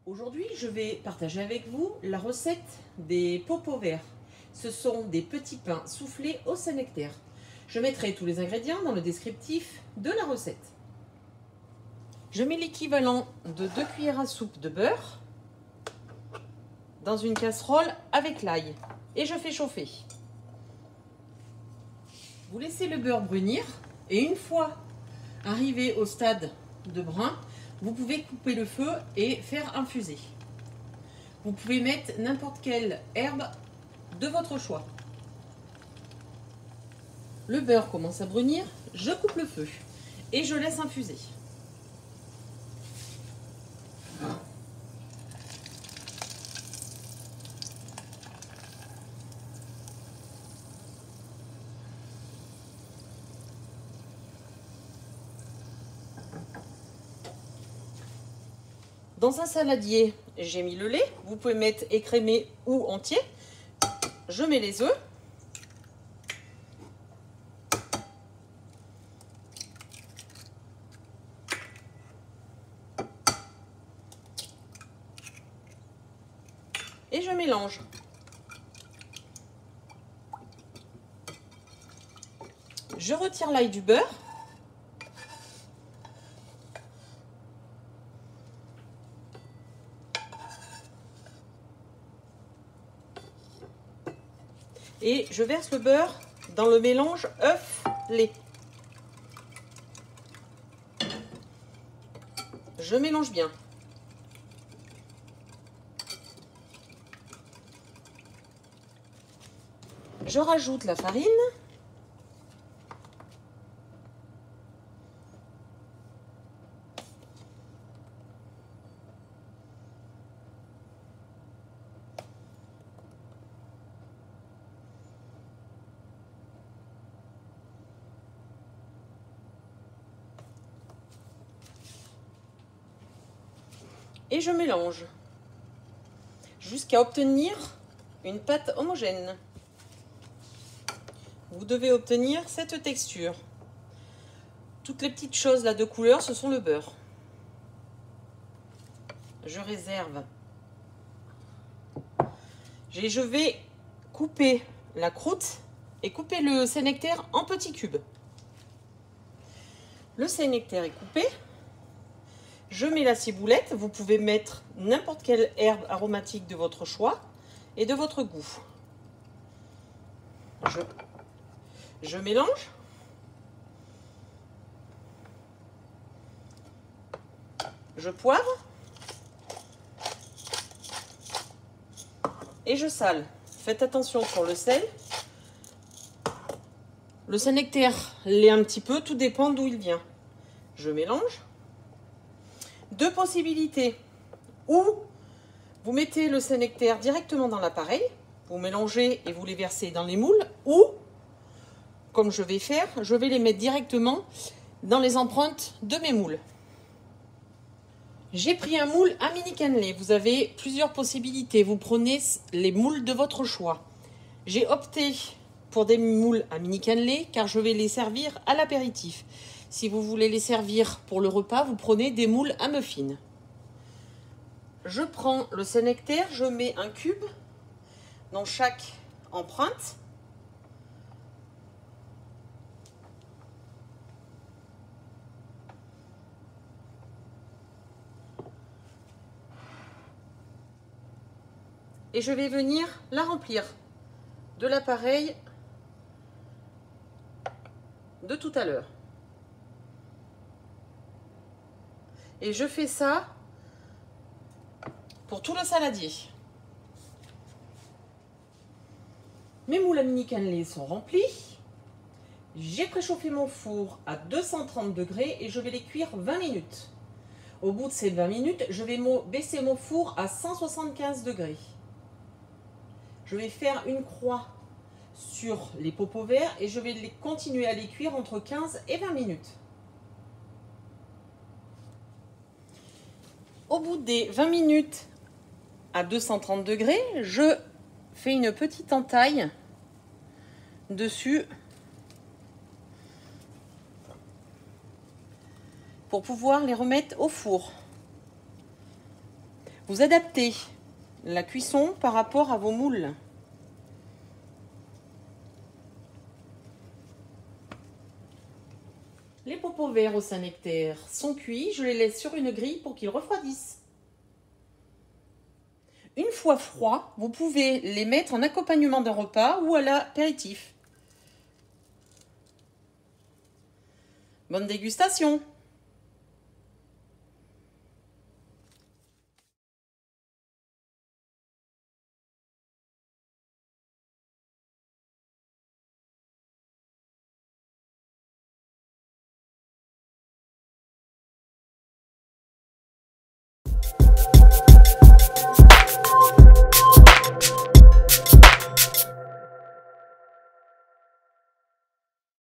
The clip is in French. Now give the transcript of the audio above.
Aujourd'hui, je vais partager avec vous la recette des popots verts. Ce sont des petits pains soufflés au Saint-Nectaire. Je mettrai tous les ingrédients dans le descriptif de la recette. Je mets l'équivalent de 2 cuillères à soupe de beurre dans une casserole avec l'ail et je fais chauffer. Vous laissez le beurre brunir et une fois arrivé au stade de brun, vous pouvez couper le feu et faire infuser. Vous pouvez mettre n'importe quelle herbe de votre choix. Le beurre commence à brunir, je coupe le feu et je laisse infuser. Dans un saladier, j'ai mis le lait. Vous pouvez mettre écrémé ou entier. Je mets les œufs. Et je mélange. Je retire l'ail du beurre. Et je verse le beurre dans le mélange œuf-lait. Je mélange bien. Je rajoute la farine. Et je mélange jusqu'à obtenir une pâte homogène. Vous devez obtenir cette texture. Toutes les petites choses là de couleur, ce sont le beurre. Je réserve. Je vais couper la croûte et couper le Saint-Nectaire en petits cubes. Le Saint-Nectaire est coupé. Je mets la ciboulette, vous pouvez mettre n'importe quelle herbe aromatique de votre choix et de votre goût. Je mélange. Je poivre. Et je sale. Faites attention sur le sel. Le Saint-Nectaire l'est un petit peu, tout dépend d'où il vient. Je mélange. Deux possibilités. Ou vous mettez le Saint-Nectaire directement dans l'appareil, vous mélangez et vous les versez dans les moules, ou, comme je vais faire, je vais les mettre directement dans les empreintes de mes moules. J'ai pris un moule à mini cannelé. Vous avez plusieurs possibilités. Vous prenez les moules de votre choix. J'ai opté pour des moules à mini cannelé car je vais les servir à l'apéritif. Si vous voulez les servir pour le repas, vous prenez des moules à muffins. Je prends le Saint-Nectaire, je mets un cube dans chaque empreinte. Et je vais venir la remplir de l'appareil de tout à l'heure. Et je fais ça pour tout le saladier. Mes moules à mini cannelés sont remplis. J'ai préchauffé mon four à 230 degrés et je vais les cuire 20 minutes. Au bout de ces 20 minutes, je vais baisser mon four à 175 degrés. Je vais faire une croix sur les popots verts et je vais continuer à les cuire entre 15 et 20 minutes. Au bout des 20 minutes à 230 degrés, je fais une petite entaille dessus pour pouvoir les remettre au four. Vous adaptez la cuisson par rapport à vos moules. Les popots verts au Saint-Nectaire sont cuits. Je les laisse sur une grille pour qu'ils refroidissent. Une fois froids, vous pouvez les mettre en accompagnement d'un repas ou à l'apéritif. Bonne dégustation!